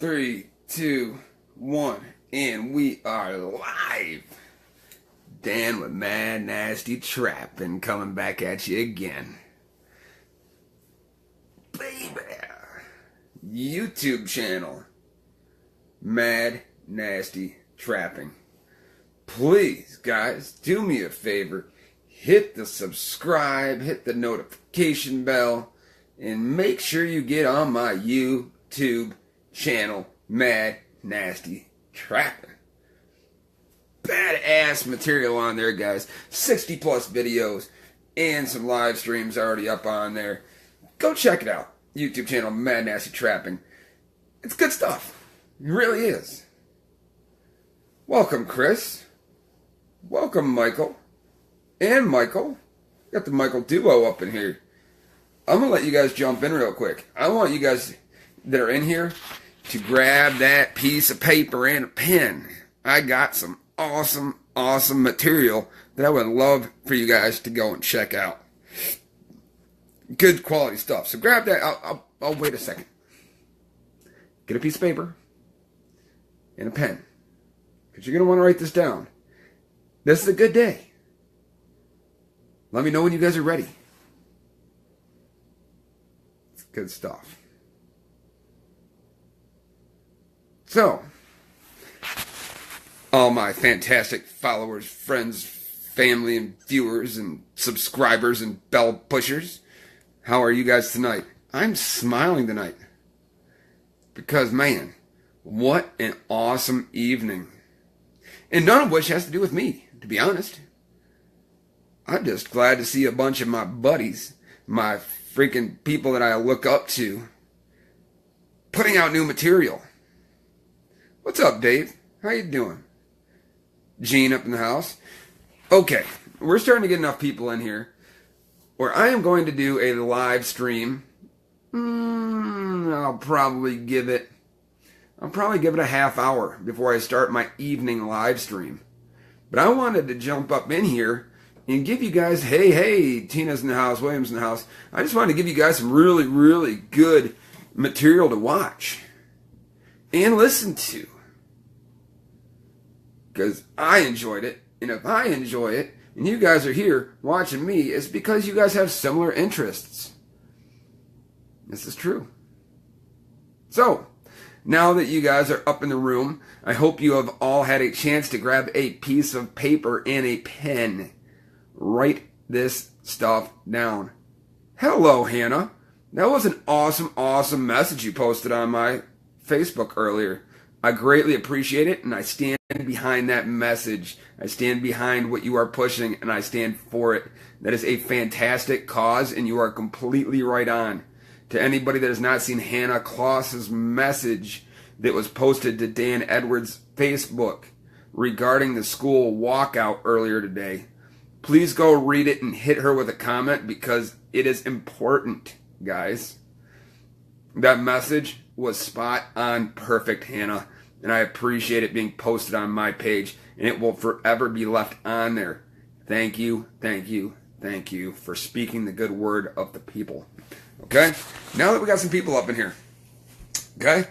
3, 2, 1, and we are live. Dan with Mad Nasty Trapping coming back at you again. Baby, YouTube channel, Mad Nasty Trapping. Please, guys, do me a favor. Hit the subscribe, hit the notification bell, and make sure you get on my YouTube channel, Mad Nasty Trapping. Badass material on there, guys. 60 plus videos and some live streams already up on there. Go check it out. YouTube channel, Mad Nasty Trapping. It's good stuff. It really is. Welcome, Chris. Welcome, Michael. And Michael. Got the Michael duo up in here. I'm going to let you guys jump in real quick. I want you guys that are in here to grab that piece of paper and a pen. I got some awesome material that I would love for you guys to go and check out. Good quality stuff. So grab that. I'll wait a second. Get a piece of paper and a pen, because you're going to want to write this down. This is a good day. Let me know when you guys are ready. It's good stuff. So, all my fantastic followers, friends, family, and viewers, and subscribers, and bell pushers, how are you guys tonight? I'm smiling tonight. Because, man, what an awesome evening. And none of which has to do with me, to be honest. I'm just glad to see a bunch of my buddies, my freaking people that I look up to, putting out new material. What's up, Dave? How you doing? Gene up in the house. Okay, we're starting to get enough people in here where I am going to do a live stream. I'll probably give it a half hour before I start my evening live stream. But I wanted to jump up in here and give you guys, hey, Tina's in the house, William's in the house. I just wanted to give you guys some really good material to watch and listen to. Because I enjoyed it, and if I enjoy it, and you guys are here watching me, it's because you guys have similar interests. This is true. So, now that you guys are up in the room, I hope you have all had a chance to grab a piece of paper and a pen. Write this stuff down. Hello, Hannah. That was an awesome message you posted on my Facebook earlier. I greatly appreciate it, and I stand behind that message. I stand behind what you are pushing, and I stand for it. That is a fantastic cause, and you are completely right on. To anybody that has not seen Hannah Kloss's message that was posted to Dan Edwards' Facebook regarding the school walkout earlier today, please go read it and hit her with a comment, because it is important, guys. That message was spot on perfect, Hannah, and I appreciate it being posted on my page, and it will forever be left on there. Thank you for speaking the good word of the people. Okay? Now that we got some people up in here, okay?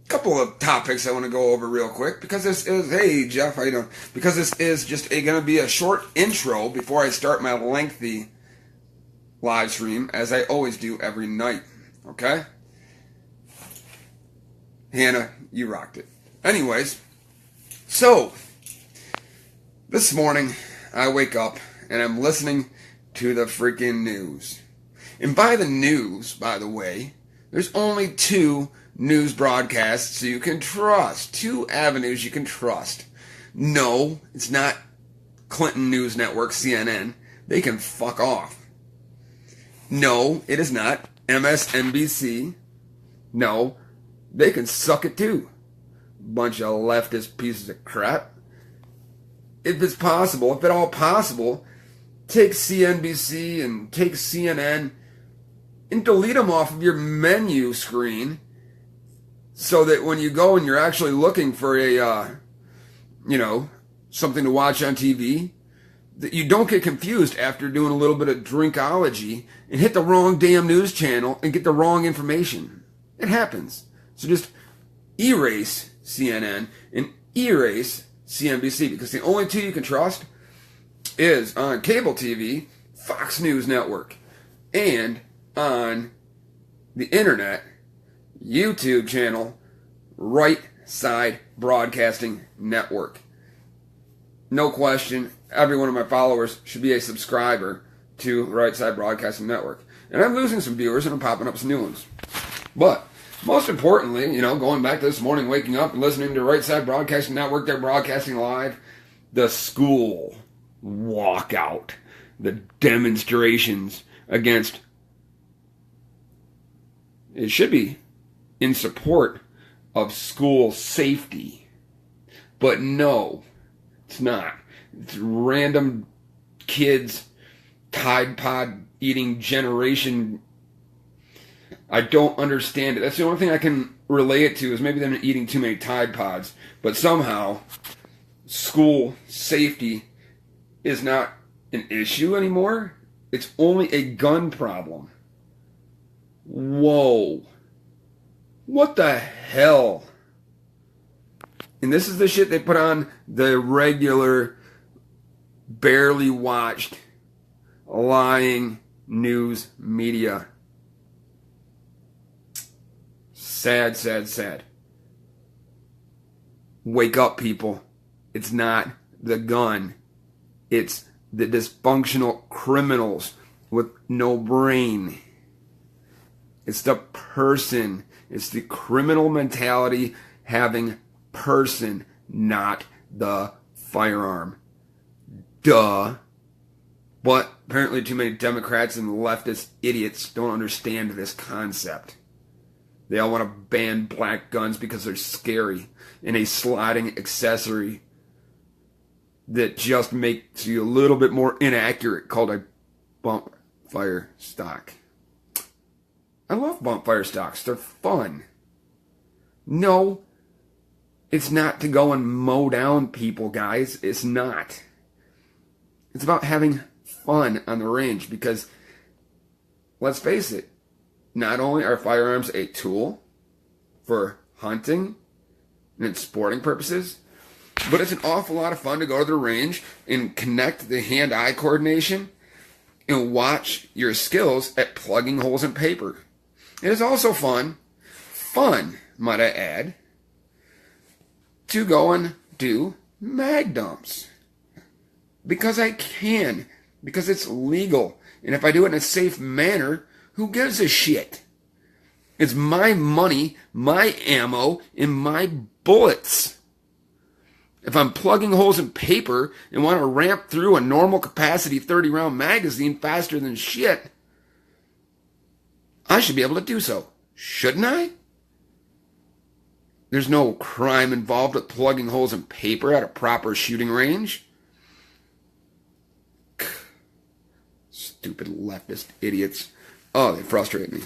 Couple of topics I want to go over real quick, because this is, hey Jeff, how you doing? Because this is just going to be a short intro before I start my lengthy live stream, as I always do every night. Okay? Hannah, you rocked it. Anyways, so this morning I wake up and I'm listening to the freaking news. And by the news, by the way, there's only two news broadcasts you can trust. Two avenues you can trust. No, it's not Clinton News Network, CNN. They can fuck off. No, it is not MSNBC. No, they can suck it too. Bunch of leftist pieces of crap. If it's possible, if at all possible, take CNBC and take CNN and delete them off of your menu screen, so that when you go and you're actually looking for a, something to watch on TV, that you don't get confused after doing a little bit of drinkology and hit the wrong damn news channel and get the wrong information. It happens. So just erase CNN and erase CNBC, because the only two you can trust is on cable TV, Fox News Network, and on the internet, YouTube channel, Right Side Broadcasting Network. No question, every one of my followers should be a subscriber to Right Side Broadcasting Network. And I'm losing some viewers and I'm popping up some new ones. But most importantly, going back to this morning, waking up and listening to Right Side Broadcasting Network, they're broadcasting live the school walkout, the demonstrations against, it should be in support of school safety. But no, it's not. It's random kids, Tide Pod eating generation. I don't understand it. That's the only thing I can relate it to, is maybe them eating too many Tide Pods. But somehow, school safety is not an issue anymore. It's only a gun problem. Whoa. What the hell? And this is the shit they put on the regular, barely watched, lying news media. Sad, sad, sad. Wake up, people. It's not the gun. It's the dysfunctional criminals with no brain. It's the person. It's the criminal mentality having person, not the firearm. Duh. But apparently too many Democrats and leftist idiots don't understand this concept. They all want to ban black guns because they're scary and a sliding accessory that just makes you a little bit more inaccurate, called a bump fire stock. I love bump fire stocks. They're fun. No, it's not to go and mow down people, guys. It's not. It's about having fun on the range, because let's face it, not only are firearms a tool for hunting and sporting purposes, but it's an awful lot of fun to go to the range and connect the hand-eye coordination and watch your skills at plugging holes in paper. It is also fun, might I add, to go and do mag dumps. Because I can. Because it's legal. And if I do it in a safe manner, who gives a shit? It's my money, my ammo, and my bullets. If I'm plugging holes in paper and want to ramp through a normal capacity 30-round magazine faster than shit, I should be able to do so. Shouldn't I? There's no crime involved with plugging holes in paper at a proper shooting range. Stupid leftist idiots. Oh, they frustrate me.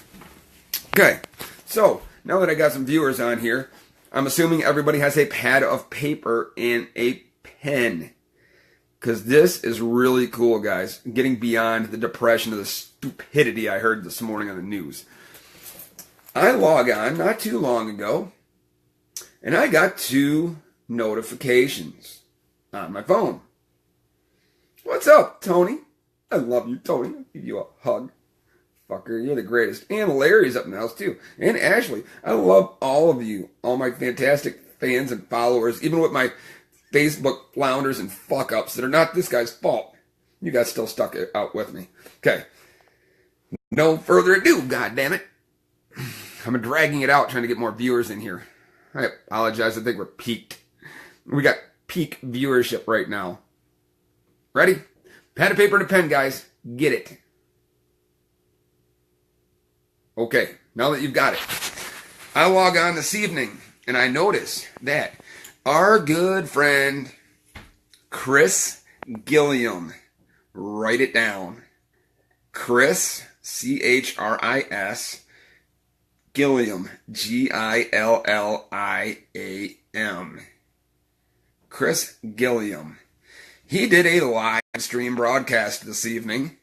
Okay, so now that I got some viewers on here, I'm assuming everybody has a pad of paper and a pen. Because this is really cool, guys. Getting beyond the depression of the stupidity I heard this morning on the news. I log on not too long ago, and I got 2 notifications on my phone. What's up, Tony? I love you, Tony. I'll give you a hug. Fucker, you're the greatest. And Larry's up in the house, too. And Ashley. I love all of you. All my fantastic fans and followers. Even with my Facebook flounders and fuck-ups that are not this guy's fault. You guys still stuck it out with me. Okay. No further ado, goddammit. I'm dragging it out trying to get more viewers in here. I apologize. I think we're peaked. We got peak viewership right now. Ready? Pad of paper and a pen, guys. Get it. Okay, now that you've got it, I log on this evening and I notice that our good friend Chris Gilliam, write it down, Chris, C-H-R-I-S, Gilliam, G-I-L-L-I-A-M, Chris Gilliam. He did a live stream broadcast this evening.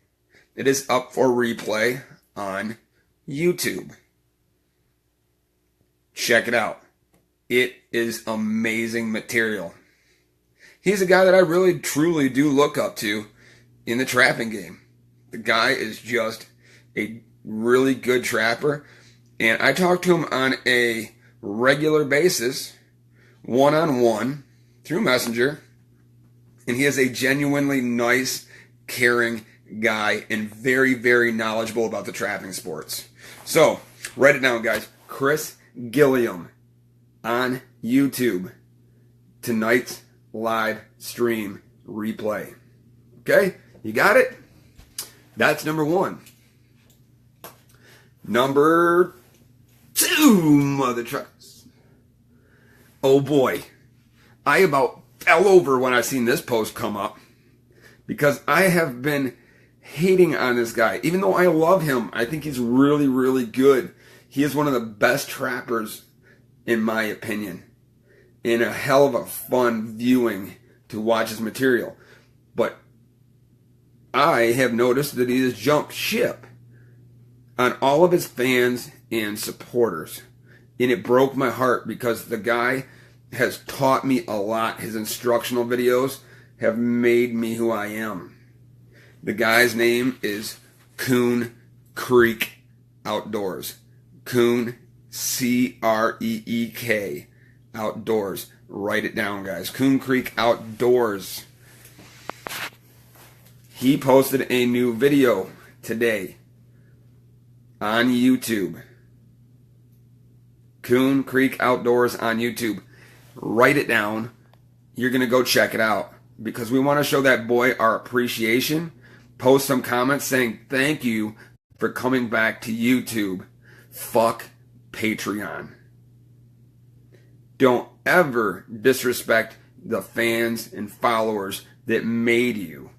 It is up for replay on YouTube. check it out. It is amazing material. He's a guy that I really truly do look up to in the trapping game. The guy is just a really good trapper, and I talk to him on a regular basis, one-on-one, through Messenger, and he is a genuinely nice, caring guy and very, very knowledgeable about the trapping sports. So, write it down, guys. Chris Gilliam on YouTube. Tonight's live stream replay. Okay? You got it? That's number one. Number two, mother trucks. Oh boy. I about fell over when I seen this post come up, because I have been hating on this guy. Even though I love him, I think he's really, really good. He is one of the best trappers, in my opinion, and a hell of a fun viewing to watch his material. But I have noticed that he has jumped ship on all of his fans and supporters. And it broke my heart, because the guy has taught me a lot. His instructional videos have made me who I am. The guy's name is Coon Creek Outdoors. Coon, C-R-E-E-K, Outdoors. Write it down, guys. Coon Creek Outdoors. He posted a new video today on YouTube. Coon Creek Outdoors on YouTube. Write it down. You're going to go check it out, because we want to show that boy our appreciation. Post some comments saying thank you for coming back to YouTube. Fuck Patreon. Don't ever disrespect the fans and followers that made you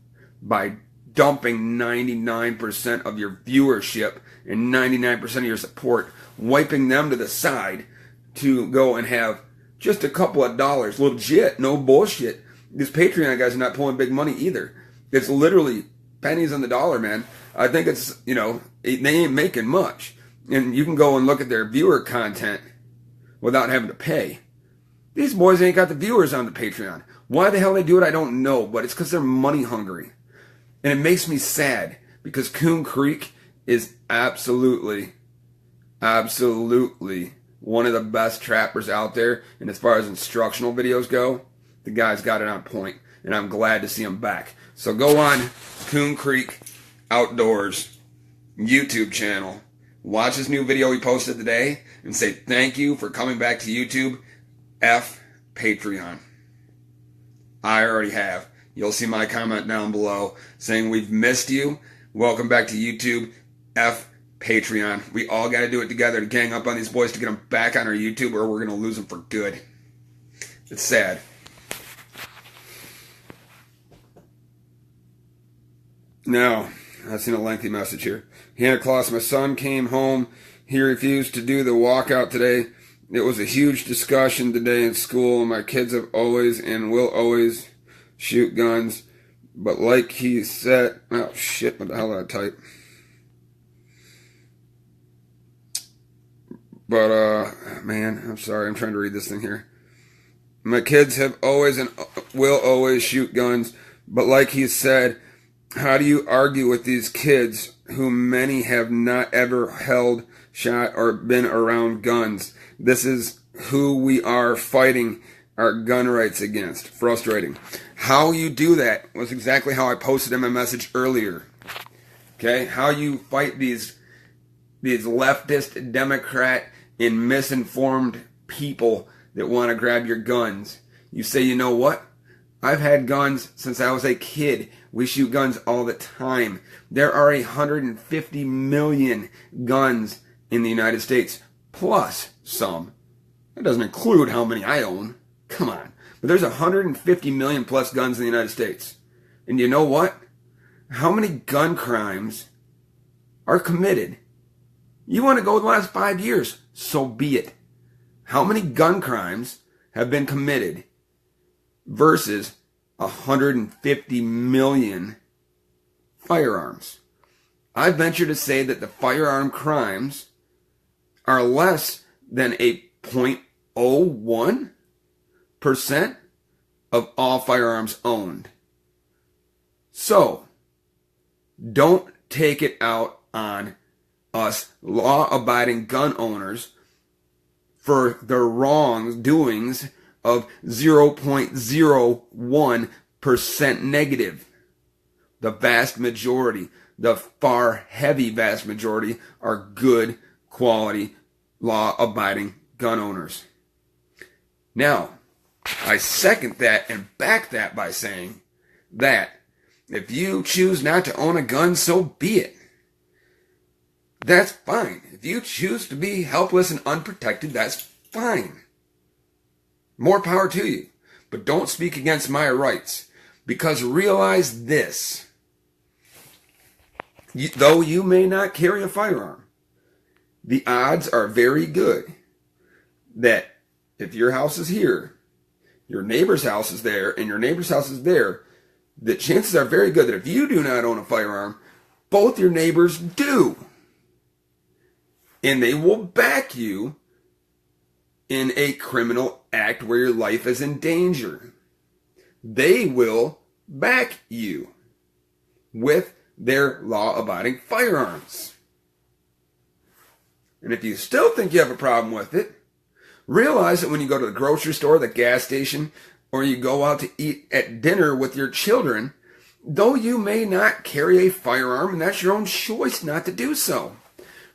by dumping 99% of your viewership and 99% of your support, wiping them to the side to go and have just a couple of dollars. Legit, no bullshit. These Patreon guys are not pulling big money either. It's literally pennies on the dollar, man. I think it's, they ain't making much. And you can go and look at their viewer content without having to pay. These boys ain't got the viewers on the Patreon. Why the hell they do it, I don't know, but it's because they're money hungry. And it makes me sad, because Coon Creek is absolutely one of the best trappers out there. And as far as instructional videos go, the guy's got it on point, and I'm glad to see him back. So go on Coon Creek Outdoors YouTube channel, watch his new video he posted today, and say thank you for coming back to YouTube. F Patreon. I already have. You'll see my comment down below saying we've missed you. Welcome back to YouTube. F Patreon. We all got to do it together to gang up on these boys to get them back on our YouTube, or we're going to lose them for good. It's sad. Now, I've seen a lengthy message here. Santa Claus, my son came home. He refused to do the walkout today. It was a huge discussion today in school. My kids have always and will always shoot guns. But like he said... Oh, shit. What the hell did I type? But, man, I'm sorry. I'm trying to read this thing here. My kids have always and will always shoot guns. But like he said, how do you argue with these kids who many have not ever held, shot, or been around guns? This is who we are fighting our gun rights against. Frustrating. How you do that was exactly how I posted in my message earlier. Okay? How you fight these leftist, Democrat, and misinformed people that want to grab your guns. You say, you know what? I've had guns since I was a kid. We shoot guns all the time. There are 150 million guns in the United States, plus some. That doesn't include how many I own. Come on. But there's 150 million plus guns in the United States. And you know what? How many gun crimes are committed? You want to go the last 5 years? So be it. How many gun crimes have been committed versus 150 million firearms? I venture to say that the firearm crimes are less than a 0.01% of all firearms owned. So, don't take it out on us law-abiding gun owners for the wrongdoings of 0.01% negative. The vast majority, the far heavy vast majority, are good quality law-abiding gun owners. Now, I second that and back that by saying that if you choose not to own a gun, so be it. That's fine. If you choose to be helpless and unprotected, that's fine. More power to you. But don't speak against my rights. Because realize this. Though you may not carry a firearm, the odds are very good that if your house is here, your neighbor's house is there, and your neighbor's house is there, the chances are very good that if you do not own a firearm, both your neighbors do. And they will back you in a criminal act where your life is in danger. They will back you with their law-abiding firearms. And if you still think you have a problem with it, realize that when you go to the grocery store, the gas station, or you go out to eat at dinner with your children, though you may not carry a firearm, and that's your own choice not to do so,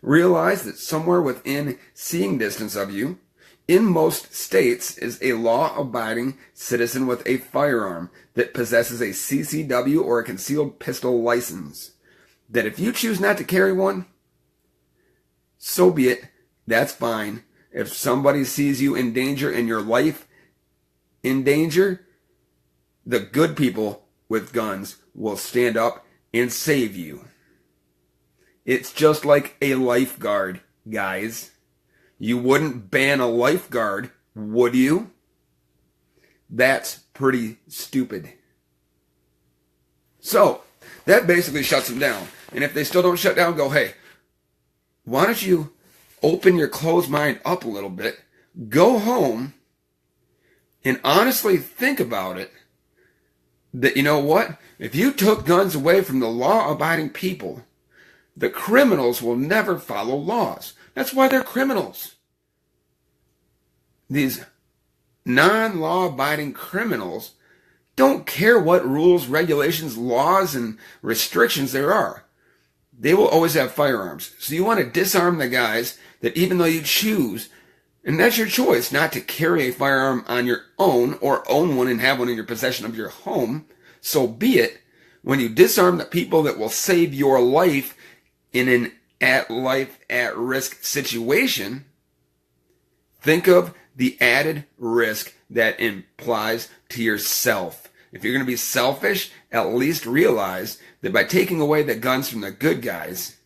realize that somewhere within seeing distance of you, in most states, is a law-abiding citizen with a firearm that possesses a CCW or a concealed pistol license. That if you choose not to carry one, so be it. That's fine. If somebody sees you in danger and your life in danger, the good people with guns will stand up and save you. It's just like a lifeguard, guys. You wouldn't ban a lifeguard, would you? That's pretty stupid. So, that basically shuts them down. And if they still don't shut down, go, hey, why don't you open your closed mind up a little bit, go home, and honestly think about it, that you know what? If you took guns away from the law-abiding people, the criminals will never follow laws. That's why they're criminals. These non-law-abiding criminals don't care what rules, regulations, laws, and restrictions there are. They will always have firearms. So you want to disarm the guys that even though you choose, and that's your choice, not to carry a firearm on your own or own one and have one in your possession of your home, so be it. When you disarm the people that will save your life in an at-risk situation, think of the added risk that implies to yourself. If you're going to be selfish, at least realize that by taking away the guns from the good guys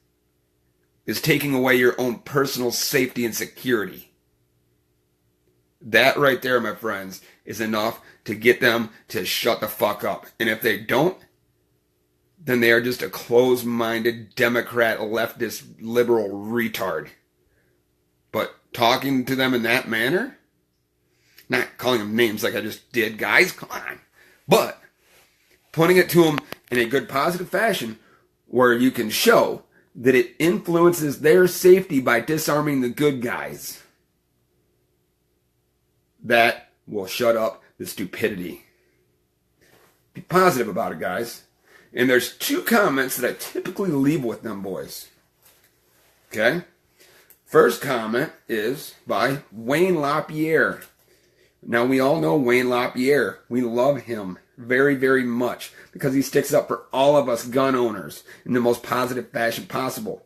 is taking away your own personal safety and security. That right there, my friends, is enough to get them to shut the fuck up. And if they don't, then they are just a closed-minded Democrat, leftist, liberal retard. But talking to them in that manner, not calling them names like I just did, guys, come on. But putting it to them in a good positive fashion where you can show that it influences their safety by disarming the good guys. That will shut up the stupidity. Be positive about it, guys. And there's two comments that I typically leave with them boys. Okay? First comment is by Wayne LaPierre. Now, we all know Wayne LaPierre. We love him very, very much because he sticks up for all of us gun owners in the most positive fashion possible.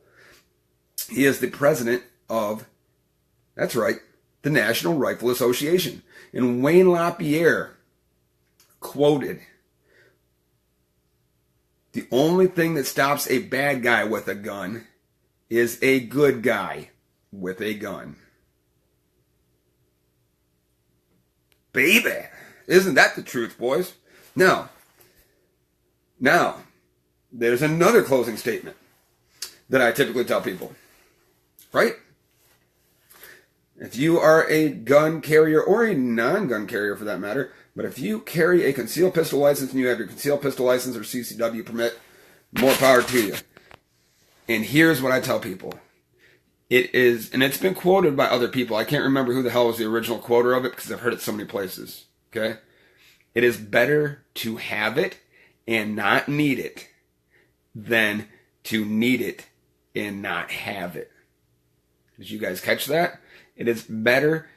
He is the president of, that's right, the National Rifle Association. And Wayne LaPierre quoted, "The only thing that stops a bad guy with a gun is a good guy with a gun." Baby, isn't that the truth, boys? Now, there's another closing statement that I typically tell people, right? If you are a gun carrier or a non-gun carrier for that matter, but if you carry a concealed pistol license and you have your concealed pistol license or CCW permit, more power to you. And here's what I tell people. It is, and it's been quoted by other people. I can't remember who the hell was the original quoter of it because I've heard it so many places. Okay? It is better to have it and not need it than to need it and not have it. Did you guys catch that? It is better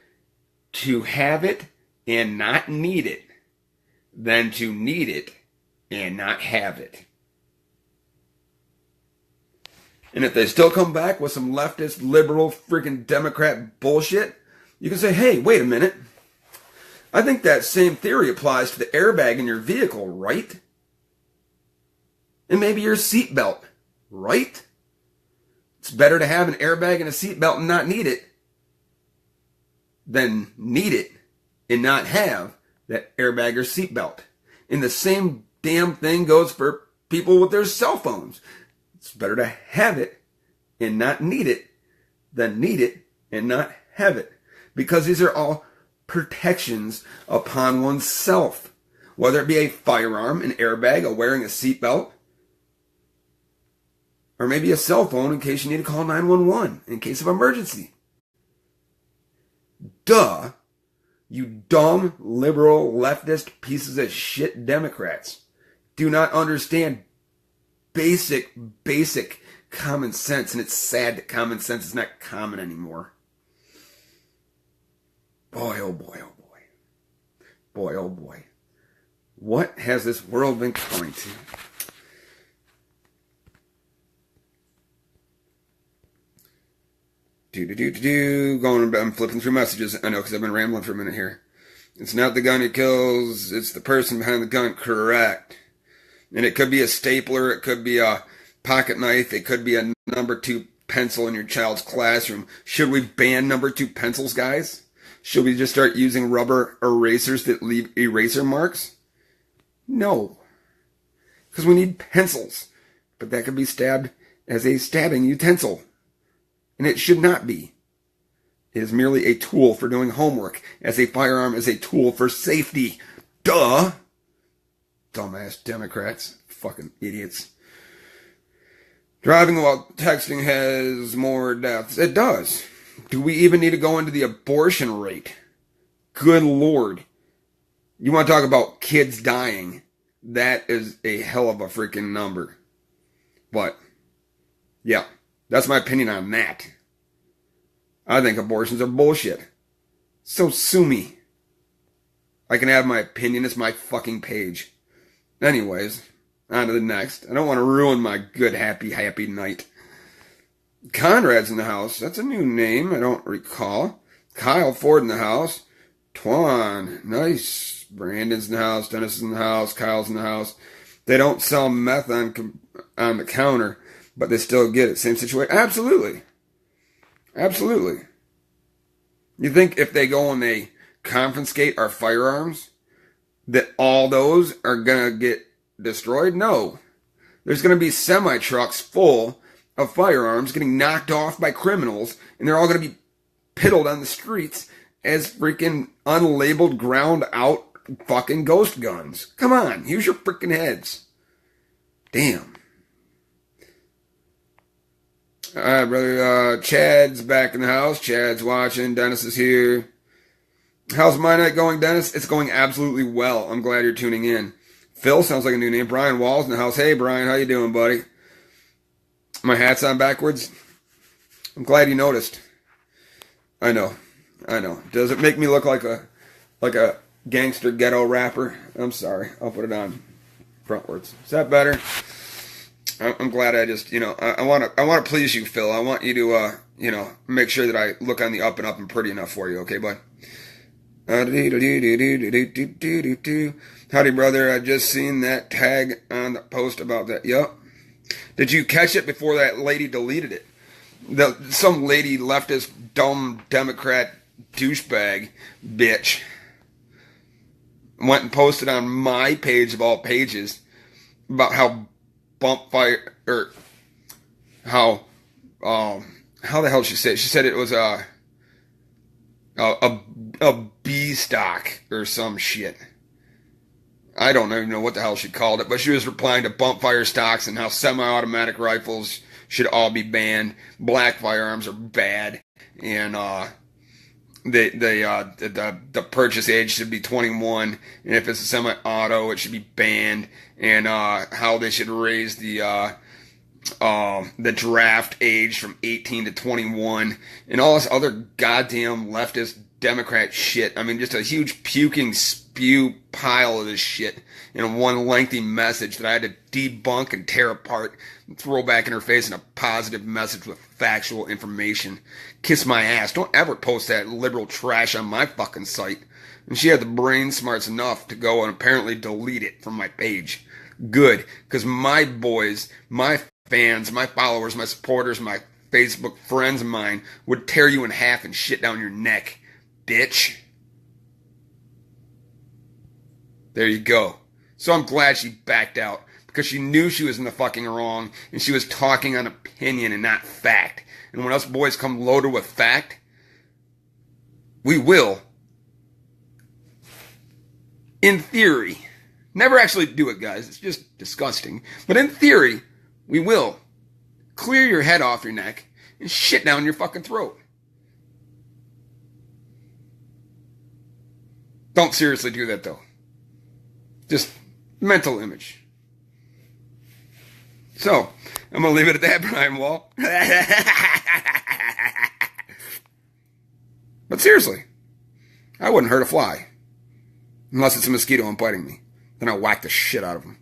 to have it and not need it than to need it and not have it. And if they still come back with some leftist, liberal, freaking Democrat bullshit, you can say, hey, wait a minute. I think that same theory applies to the airbag in your vehicle, right? And maybe your seatbelt, right? It's better to have an airbag and a seatbelt and not need it than need it and not have that airbag or seatbelt. And the same damn thing goes for people with their cell phones. It's better to have it and not need it than need it and not have it. Because these are all protections upon oneself. Whether it be a firearm, an airbag, or wearing a seatbelt, or maybe a cell phone in case you need to call 911 in case of emergency. Duh, you dumb, liberal, leftist pieces of shit Democrats do not understand basic common sense, and it's sad that common sense is not common anymore. Boy, oh boy, oh boy. Boy, oh boy. What has this world been coming to? I'm flipping through messages. I know, because I've been rambling for a minute here. It's not the gun that kills, it's the person behind the gun. Correct. And it could be a stapler, it could be a pocket knife, it could be a number 2 pencil in your child's classroom. Should we ban number 2 pencils, guys? Should we just start using rubber erasers that leave eraser marks? No. Because we need pencils. But that could be stabbed as a stabbing utensil. And it should not be. It is merely a tool for doing homework, as a firearm is a tool for safety. Duh! Dumbass Democrats. Fucking idiots. Driving while texting has more deaths. It does. Do we even need to go into the abortion rate? Good Lord. You want to talk about kids dying? That is a hell of a freaking number. But, yeah, that's my opinion on that. I think abortions are bullshit. So sue me. I can have my opinion. It's my fucking page. Anyways, on to the next. I don't want to ruin my good, happy night. Conrad's in the house. That's a new name. I don't recall. Kyle Ford in the house. Twan. Nice. Brandon's in the house. Dennis is in the house. Kyle's in the house. They don't sell meth on the counter, but they still get it. Same situation. Absolutely. Absolutely. You think if they go and they confiscate our firearms, that all those are going to get destroyed? No. There's going to be semi-trucks full of firearms getting knocked off by criminals, and they're all going to be piddled on the streets as freaking unlabeled, ground out fucking ghost guns. Come on, use your freaking heads. Damn. Alright, brother. Chad's back in the house. Chad's watching. Dennis is here. How's my night going, Dennis? It's going absolutely well. I'm glad you're tuning in. Phil sounds like a new name. Brian Wall's in the house. Hey, Brian, how you doing, buddy? My hat's on backwards. I'm glad you noticed. I know. Does it make me look like a gangster ghetto rapper? I'm sorry. I'll put it on frontwards. Is that better? I'm glad I just, I want to please you, Phil. I want you to, make sure that I look on the up and up and pretty enough for you, okay, bud? Howdy, brother. I just seen that tag on the post about that. Yup. Did you catch it before that lady deleted it? Some lady leftist, dumb Democrat douchebag bitch went and posted on my page of all pages about how how the hell did she say it? She said it was a B stock or some shit. I don't even know what the hell she called it, but she was replying to bump fire stocks and how semi-automatic rifles should all be banned. Black firearms are bad, and the purchase age should be 21, and if it's a semi-auto, it should be banned. And how they should raise the draft age from 18 to 21, and all this other goddamn leftist Democrat shit. I mean, just a huge puking spew pile of this shit in one lengthy message that I had to debunk and tear apart and throw back in her face in a positive message with factual information. Kiss my ass. Don't ever post that liberal trash on my fucking site. And she had the brain smarts enough to go and apparently delete it from my page. Good, because my boys, my fans, my followers, my supporters, my Facebook friends of mine would tear you in half and shit down your neck, bitch. There you go. So I'm glad she backed out, because she knew she was in the fucking wrong, and she was talking on opinion and not fact. And when us boys come loaded with fact, we will, in theory, never actually do it, guys. It's just disgusting. But in theory, we will clear your head off your neck and shit down your fucking throat. Don't seriously do that, though. Just mental image. So, I'm going to leave it at that, Brian Wall. But seriously, I wouldn't hurt a fly. Unless it's a mosquito and biting me. Then I'll whack the shit out of them.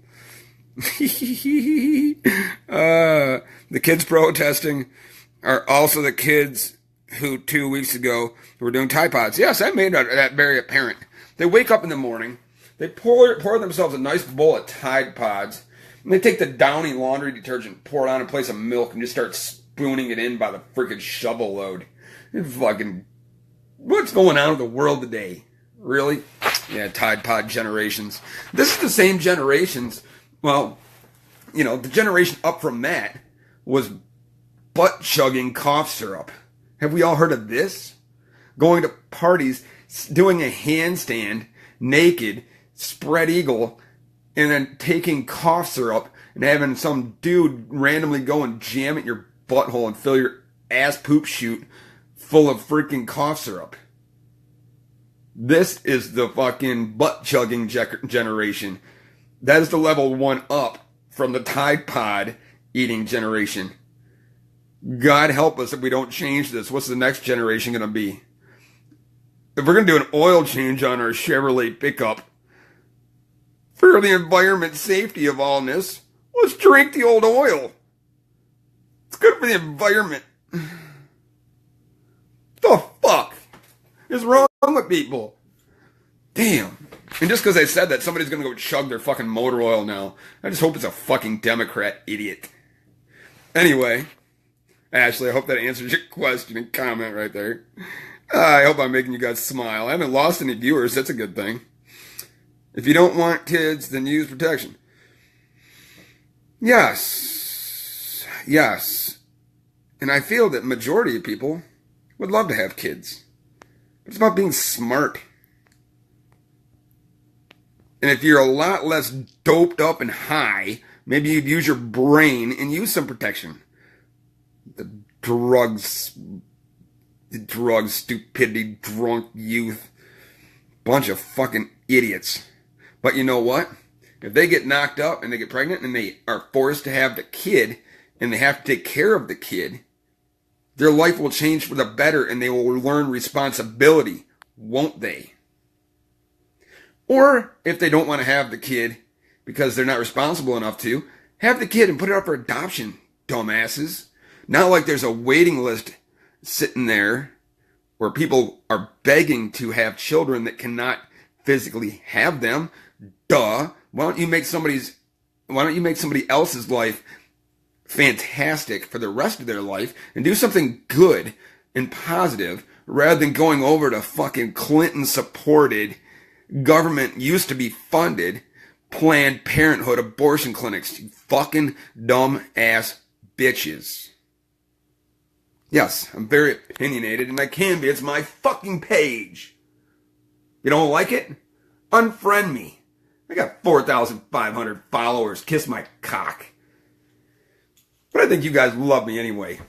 The kids protesting are also the kids who 2 weeks ago were doing Tide Pods. Yes, I made that very apparent. They wake up in the morning, they pour themselves a nice bowl of Tide Pods, and they take the Downy laundry detergent, pour it on a place of milk, and just start spooning it in by the freaking shovel load. It's fucking, what's going on with the world today? Really? Yeah, Tide Pod generations. This is the same generations. Well, you know, the generation up from that was butt-chugging cough syrup. Have we all heard of this? Going to parties, doing a handstand, naked, spread eagle, and then taking cough syrup and having some dude randomly go and jam it in your butthole and fill your ass poop chute full of freaking cough syrup. This is the fucking butt-chugging generation. That is the level 1 up from the Tide Pod eating generation. God help us if we don't change this. What's the next generation going to be? If we're going to do an oil change on our Chevrolet pickup, for the environment safety of all this, let's drink the old oil. It's good for the environment. The fuck is wrong with people? Damn. And just because I said that, somebody's going to go chug their fucking motor oil now. I just hope it's a fucking Democrat idiot. Anyway, Ashley, I hope that answers your question and comment right there. I hope I'm making you guys smile. I haven't lost any viewers. That's a good thing. If you don't want kids, then use protection. Yes. Yes. And I feel that majority of people would love to have kids. But it's about being smart. And if you're a lot less doped up and high, maybe you'd use your brain and use some protection. The drugs, stupidity, drunk youth. Bunch of fucking idiots. But you know what? If they get knocked up and they get pregnant and they are forced to have the kid and they have to take care of the kid, their life will change for the better and they will learn responsibility, won't they? Or if they don't want to have the kid because they're not responsible enough to, have the kid and put it up for adoption, dumbasses. Not like there's a waiting list sitting there where people are begging to have children that cannot physically have them. Duh. Why don't you make somebody else's life fantastic for the rest of their life and do something good and positive rather than going over to fucking Clinton supported, government used to be funded, Planned Parenthood abortion clinics, you fucking dumb ass bitches. Yes, I'm very opinionated, and I can be. It's my fucking page. You don't like it? Unfriend me. I got 4,500 followers. Kiss my cock. But I think you guys love me anyway.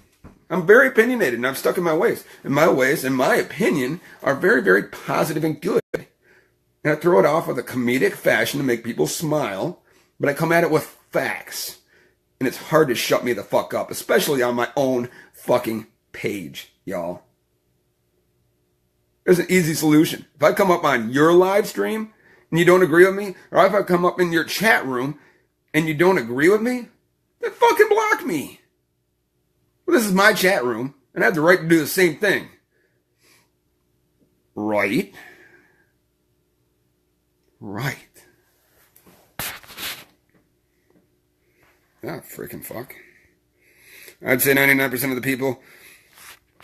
I'm very opinionated, and I'm stuck in my ways. And my ways, in my opinion, are very, very positive and good. And I throw it off with a comedic fashion to make people smile, but I come at it with facts. And it's hard to shut me the fuck up, especially on my own fucking page, y'all. There's an easy solution. If I come up on your live stream and you don't agree with me, or if I come up in your chat room and you don't agree with me, then fucking block me. Well, this is my chat room, and I have the right to do the same thing. Right? Right. Ah, freaking fuck. I'd say 99% of the people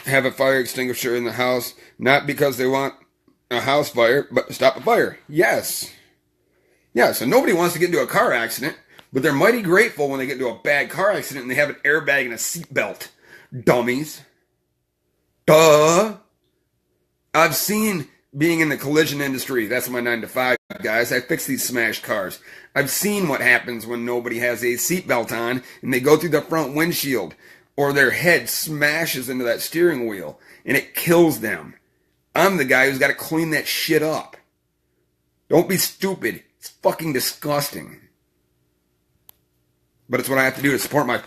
have a fire extinguisher in the house, not because they want a house fire, but to stop a fire. Yes. Yeah, so nobody wants to get into a car accident, but they're mighty grateful when they get into a bad car accident and they have an airbag and a seatbelt. Dummies. Duh. I've seen being in the collision industry. That's my 9 to 5, guys. I fix these smashed cars. I've seen what happens when nobody has a seatbelt on and they go through the front windshield, or their head smashes into that steering wheel and it kills them. I'm the guy who's got to clean that shit up. Don't be stupid. It's fucking disgusting. But it's what I have to do to support my